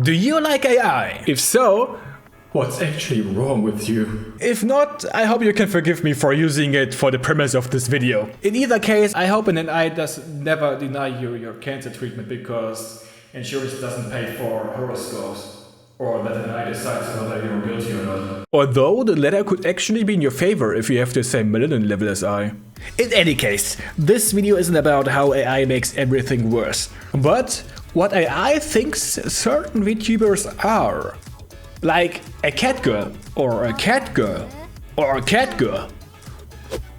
Do you like AI? If so, what's actually wrong with you? If not, I hope you can forgive me for using it for the premise of this video. In either case, I hope an AI does never deny you your cancer treatment because insurance doesn't pay for horoscopes. Or that an AI decides whether you're guilty or not. Although the latter could actually be in your favor if you have the same melanin level as I. In any case, this video isn't about how AI makes everything worse, but what AI thinks certain VTubers are. Like a cat girl, or a cat girl, or a cat girl.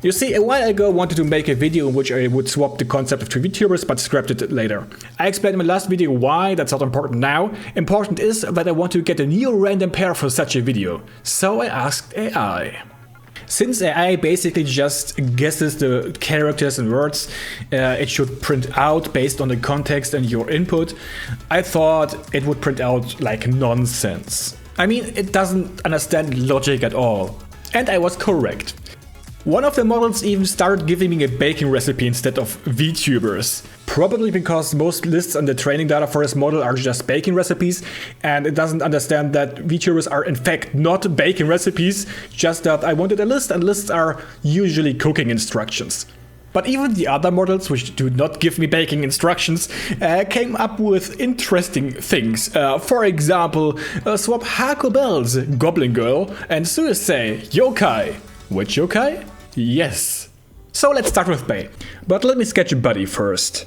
You see, a while ago I wanted to make a video in which I would swap the concept of two VTubers but scrapped it later. I explained in my last video why that's not important now. Important is that I want to get a new random pair for such a video. So I asked AI. Since AI basically just guesses the characters and words it should print out based on the context and your input, I thought it would print out like nonsense. I mean, it doesn't understand logic at all. And I was correct. One of the models even started giving me a baking recipe instead of VTubers. Probably because most lists on the training data for this model are just baking recipes, and it doesn't understand that VTubers are in fact not baking recipes, just that I wanted a list and lists are usually cooking instructions. But even the other models, which do not give me baking instructions, came up with interesting things. For example, swap Hako Bells, Goblin Girl, and Suisei, Yokai. Which yokai? Yes. So let's start with Bei. But let me sketch a body first.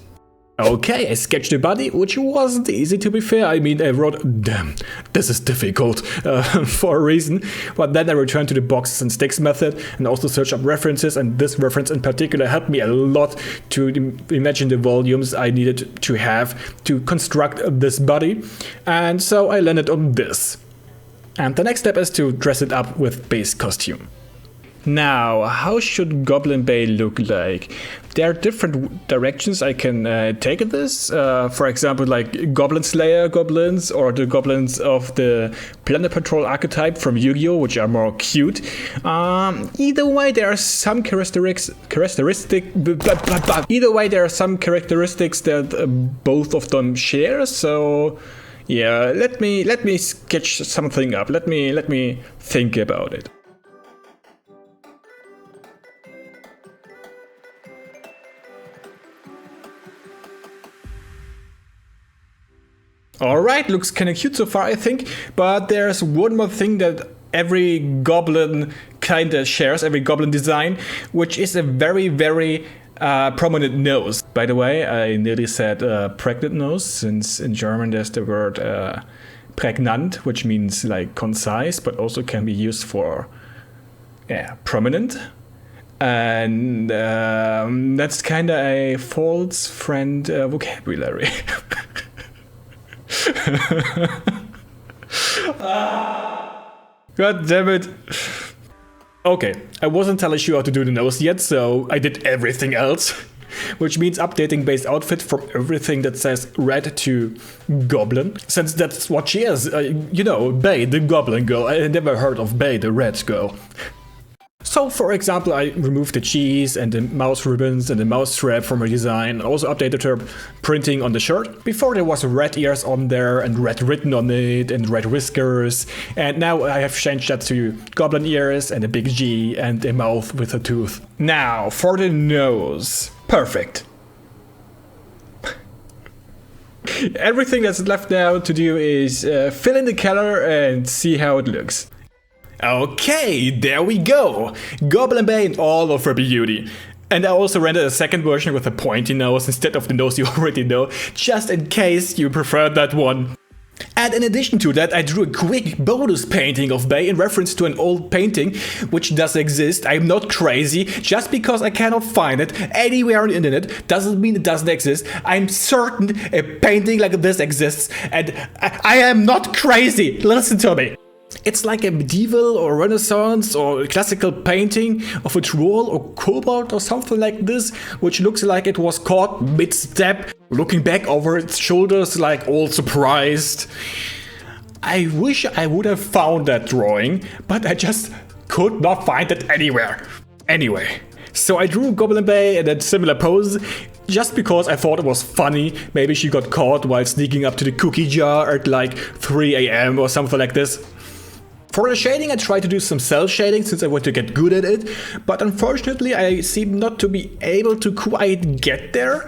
Okay, I sketched a body, which wasn't easy to be fair. I mean, I wrote, damn, this is difficult, for a reason. But then I returned to the boxes and sticks method and also searched up references, and this reference in particular helped me a lot to imagine the volumes I needed to have to construct this body. And so I landed on this. And the next step is to dress it up with Bei's costume. Now, how should Goblin Bei look like? There are different directions I can take this. For example, like Goblin Slayer goblins or the goblins of the Planet Patrol archetype from Yu-Gi-Oh, which are more cute. Either way, there are some characteristics that both of them share. So, yeah, let me sketch something up. Let me think about it. Alright, looks kinda cute so far I think, but there's one more thing that every goblin kinda shares, every goblin design, which is a very prominent nose. By the way, I nearly said pregnant nose, since in German there's the word prägnant, which means like concise, but also can be used for prominent. And that's kinda a false friend vocabulary. God damn it. Okay, I wasn't entirely sure how to do the nose yet, so I did everything else. Which means updating Bei's outfit from everything that says red to goblin. Since that's what she is, you know, Bei, the goblin girl. I never heard of Bei, the red girl. So, for example, I removed the cheese and the mouse ribbons and the mouse strap from her design, and also updated her printing on the shirt. Before there was red ears on there and red written on it and red whiskers, and now I have changed that to goblin ears and a big G and a mouth with a tooth. Now, for the nose. Perfect. Everything that's left now to do is fill in the color and see how it looks. Okay, there we go! Goblin Bei in all of her beauty. And I also rendered a second version with a pointy nose instead of the nose you already know, just in case you preferred that one. And in addition to that, I drew a quick bonus painting of Bei in reference to an old painting, which does exist. I'm not crazy. Just because I cannot find it anywhere on the internet doesn't mean it doesn't exist. I'm certain a painting like this exists, and I am not crazy. Listen to me. It's like a medieval or Renaissance or classical painting of a troll or kobold or something like this, which looks like it was caught mid-step, looking back over its shoulders like all surprised. I wish I would have found that drawing, but I just could not find it anywhere. Anyway, so I drew Goblin Bei in a similar pose, just because I thought it was funny. Maybe she got caught while sneaking up to the cookie jar at like 3 AM or something like this. For the shading, I tried to do some cell shading since I want to get good at it, but unfortunately I seem not to be able to quite get there.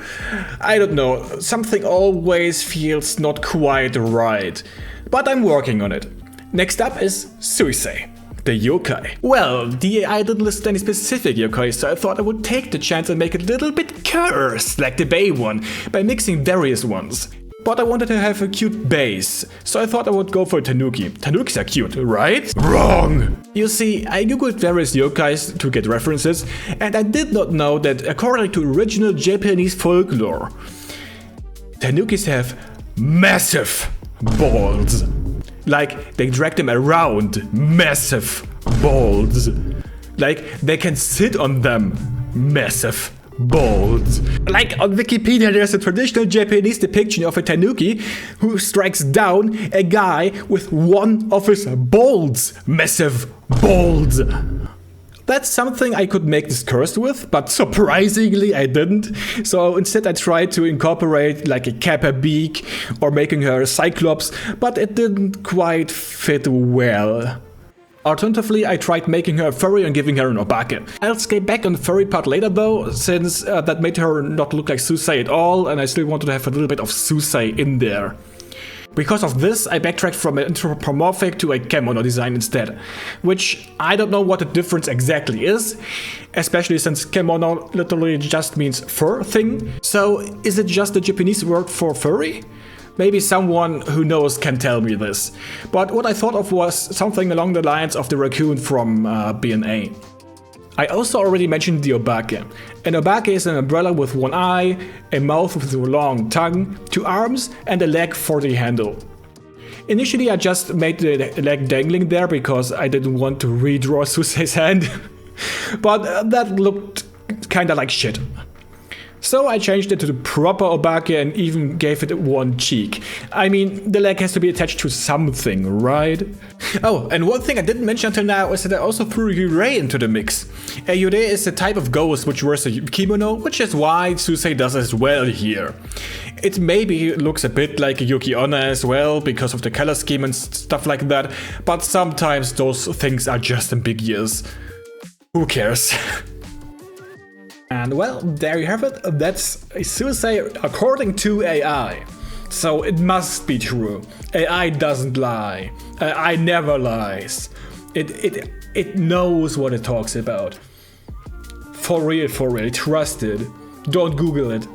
I don't know, something always feels not quite right, but I'm working on it. Next up is Suisei, the yokai. Well, the AI didn't list any specific yokai, so I thought I would take the chance and make it a little bit cursed, like the Bay one, by mixing various ones. But I wanted to have a cute base, so I thought I would go for a tanuki. Tanukis are cute, right? Wrong! You see, I googled various yokais to get references, and I did not know that according to original Japanese folklore, tanukis have massive balls. Like, they drag them around, massive balls. Like, they can sit on them, massive balls. Like on Wikipedia, there's a traditional Japanese depiction of a tanuki who strikes down a guy with one of his balls. Massive balls. That's something I could make this cursed with, but surprisingly I didn't. So instead I tried to incorporate like a kappa beak or making her a cyclops, but it didn't quite fit well. Alternatively, I tried making her a furry and giving her an obake. I'll skate back on the furry part later though, since that made her not look like Suisei at all, and I still wanted to have a little bit of Suisei in there. Because of this, I backtracked from an anthropomorphic to a kemono design instead, which I don't know what the difference exactly is, especially since kemono literally just means fur thing. So is it just the Japanese word for furry? Maybe someone who knows can tell me this. But what I thought of was something along the lines of the raccoon from B&A. I also already mentioned the obake. An obake is an umbrella with one eye, a mouth with a long tongue, 2 arms, and a leg for the handle. Initially I just made the leg dangling there because I didn't want to redraw Suisei's hand. But that looked kinda like shit. So I changed it to the proper obake and even gave it one cheek. I mean, the leg has to be attached to something, right? Oh, and one thing I didn't mention until now is that I also threw Yurei into the mix. A Yurei is a type of ghost which wears a kimono, which is why Suisei does as well here. It maybe looks a bit like a Yuki Onna as well, because of the color scheme and stuff like that, but sometimes those things are just ambiguous. Who cares? And well, there you have it, that's Suisei according to AI. So it must be true. AI doesn't lie. AI never lies. It knows what it talks about. For real, trust it. Don't Google it.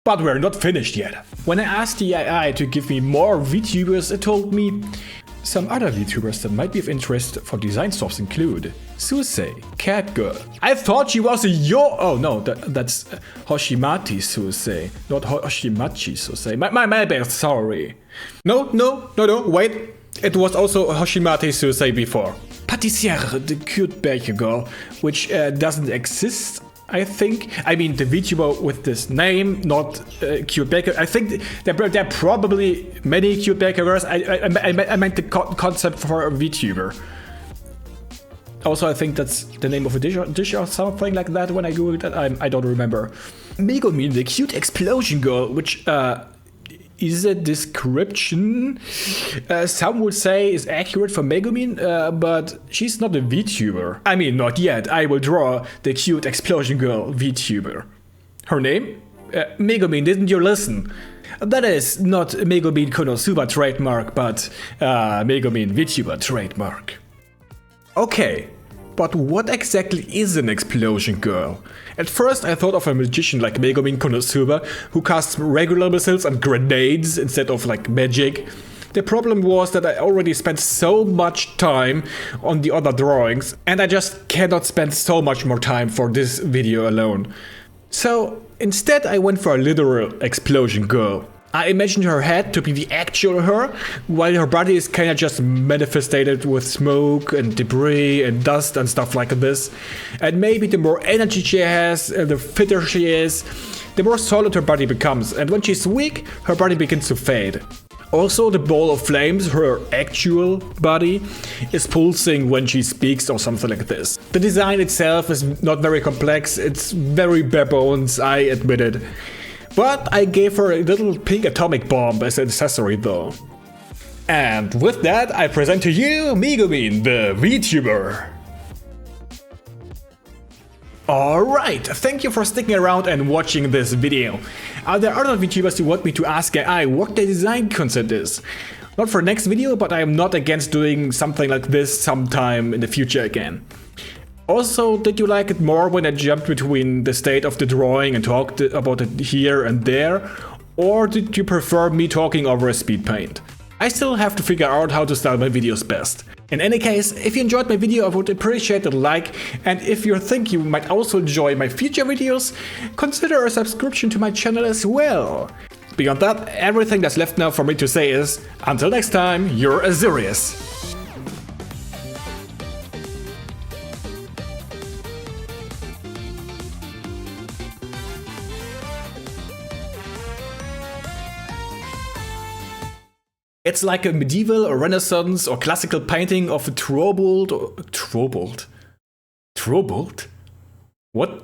But we're not finished yet. When I asked the AI to give me more VTubers, it told me some other VTubers that might be of interest for design stops include Suisei, Catgirl. I thought she was a oh no, that's Hoshimati Suisei, not Hoshimachi Suisei. My bad, sorry. No, wait. It was also Hoshimati Suisei before. Patissiere, the cute baker girl, which doesn't exist. I think. I mean, the VTuber with this name, not cute baker. I think there are probably many cute baker girls. I meant the concept for a VTuber. Also, I think that's the name of a dish or something like that when I googled it. I don't remember. Megumin, the cute explosion girl, which is a description some would say is accurate for Megumin, but she's not a VTuber. I mean, not yet. I will draw the cute explosion girl VTuber. Her name? Megumin, didn't you listen? That is not Megumin Konosuba trademark, but Megumin VTuber trademark. Okay, but what exactly is an explosion girl? At first I thought of a magician like Megumin Konosuba, who casts regular missiles and grenades instead of like magic. The problem was that I already spent so much time on the other drawings, and I just cannot spend so much more time for this video alone. So instead I went for a literal explosion girl. I imagined her head to be the actual her, while her body is kinda just manifested with smoke and debris and dust and stuff like this. And maybe the more energy she has, the fitter she is, the more solid her body becomes, and when she's weak, her body begins to fade. Also, the ball of flames, her actual body, is pulsing when she speaks or something like this. The design itself is not very complex, it's very bare bones, I admit it. But I gave her a little pink atomic bomb as an accessory though. And with that, I present to you Megumin, the VTuber. Alright, thank you for sticking around and watching this video. Are there other VTubers who want me to ask AI what the design concept is? Not for next video, but I am not against doing something like this sometime in the future again. Also, did you like it more when I jumped between the state of the drawing and talked about it here and there? Or did you prefer me talking over a speed paint? I still have to figure out how to style my videos best. In any case, if you enjoyed my video, I would appreciate a like, and if you think you might also enjoy my future videos, consider a subscription to my channel as well. Beyond that, everything that's left now for me to say is, until next time, you're Azurius. It's like a medieval or Renaissance or classical painting of a Trobold or... Trobold? Trobold? What?